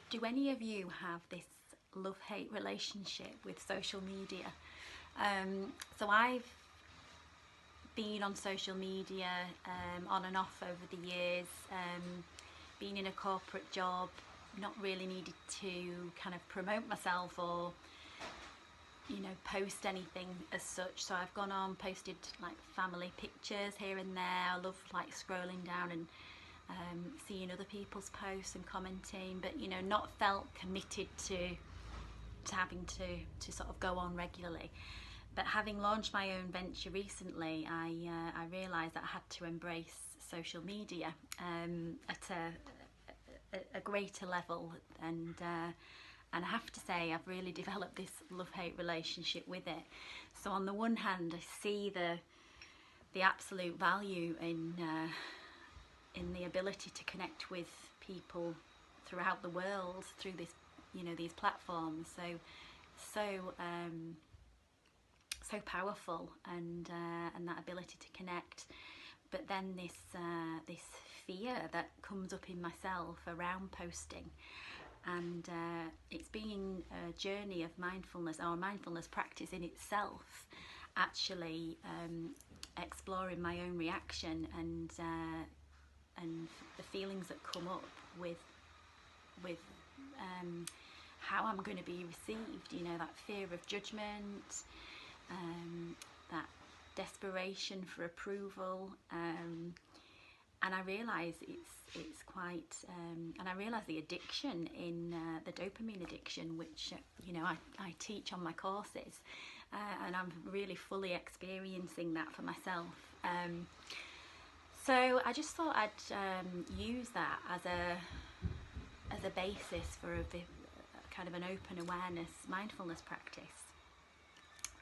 Do any of you have this love-hate relationship with social media? So I've been on social media on and off over the years, been in a corporate job, not really needed to kind of promote myself or post anything as such. So I've gone on, posted like family pictures here and there. I love like scrolling down and seeing other people's posts and commenting, but not felt committed to having to sort of go on regularly. But having launched my own venture recently, I realised that I had to embrace social media at a greater level, and I have to say I've really developed this love-hate relationship with it. So on the one hand, I see the absolute value in the ability to connect with people throughout the world through this, these platforms. So powerful, and that ability to connect. But then this fear that comes up in myself around posting, and it's been a journey of mindfulness, or mindfulness practice in itself, actually exploring my own reaction and the feelings that come up with how I'm going to be received. That fear of judgment, that desperation for approval, and I realise it's quite, and I realise the addiction in the dopamine addiction, which I teach on my courses, and I'm really fully experiencing that for myself. So I just thought I'd use that as a basis for a kind of an open awareness mindfulness practice.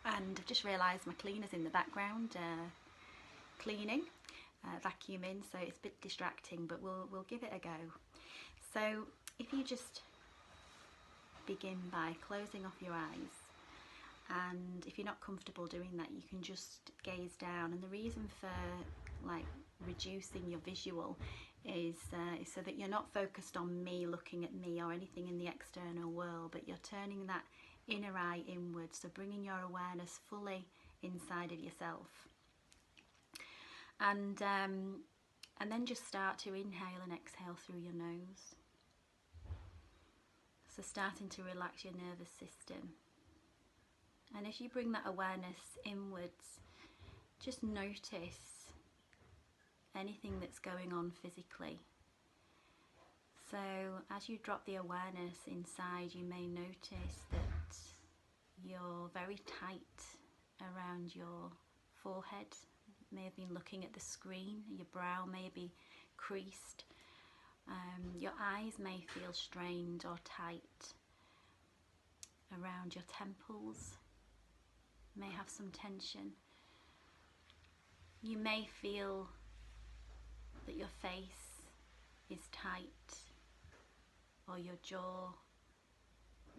And I've just realised my cleaner's in the background cleaning, vacuuming, so it's a bit distracting, but we'll give it a go. So if you just begin by closing off your eyes, and if you're not comfortable doing that, you can just gaze down. And the reason for like reducing your visual is so that you're not focused on me looking at me or anything in the external world, but you're turning that inner eye inwards, so bringing your awareness fully inside of yourself. And then just start to inhale and exhale through your nose. So starting to relax your nervous system. And as you bring that awareness inwards, just notice anything that's going on physically. So as you drop the awareness inside, you may notice that you're very tight around your forehead. You may have been looking at the screen. Your brow may be creased. Your eyes may feel strained or tight around your temples. You may have some tension. You may feel that your face is tight, or your jaw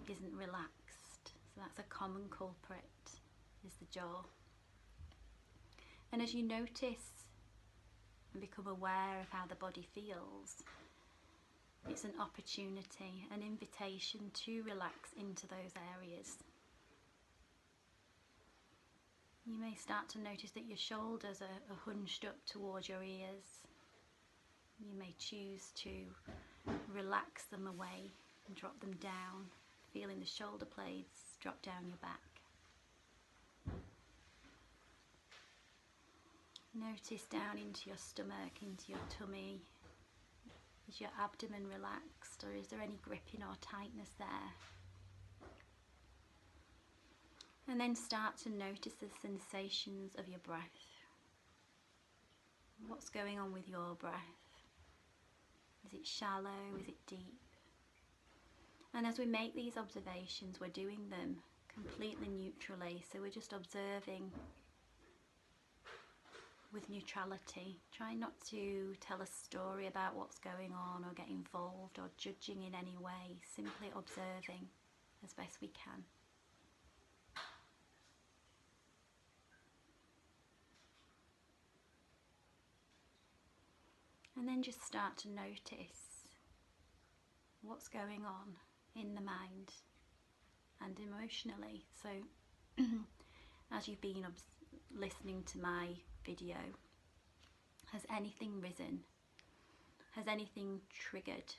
isn't relaxed. So that's a common culprit, is the jaw. And as you notice and become aware of how the body feels, it's an opportunity, an invitation to relax into those areas. You may start to notice that your shoulders are hunched up towards your ears. You may choose to relax them away and drop them down, feeling the shoulder blades drop down your back. Notice down into your stomach, into your tummy. Is your abdomen relaxed, or is there any gripping or tightness there? And then start to notice the sensations of your breath. What's going on with your breath? Is it shallow? Is it deep? And as we make these observations, we're doing them completely neutrally. So we're just observing with neutrality. Try not to tell a story about what's going on or get involved or judging in any way. Simply observing as best we can. And then just start to notice what's going on in the mind and emotionally. So as you've been listening to my video, has anything risen? Has anything triggered?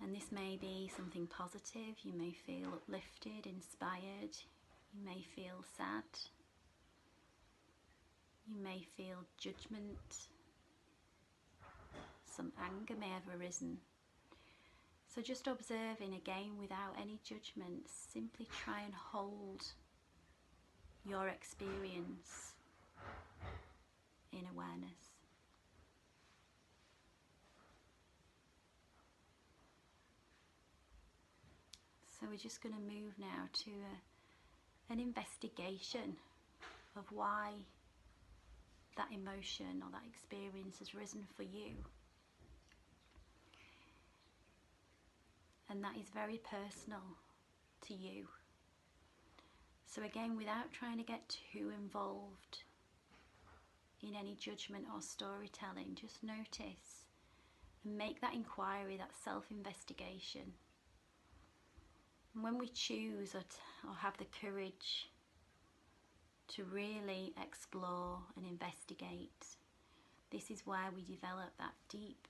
And this may be something positive. You may feel uplifted, inspired. You may feel sad. You may feel judgment. Some anger may have arisen. So just observing again without any judgment, simply try and hold your experience in awareness. So we're just going to move now to an investigation of why that emotion or that experience has risen for you. And that is very personal to you. So again, without trying to get too involved in any judgment or storytelling, just notice and make that inquiry, that self-investigation. And when we choose or have the courage to really explore and investigate, this is where we develop that deep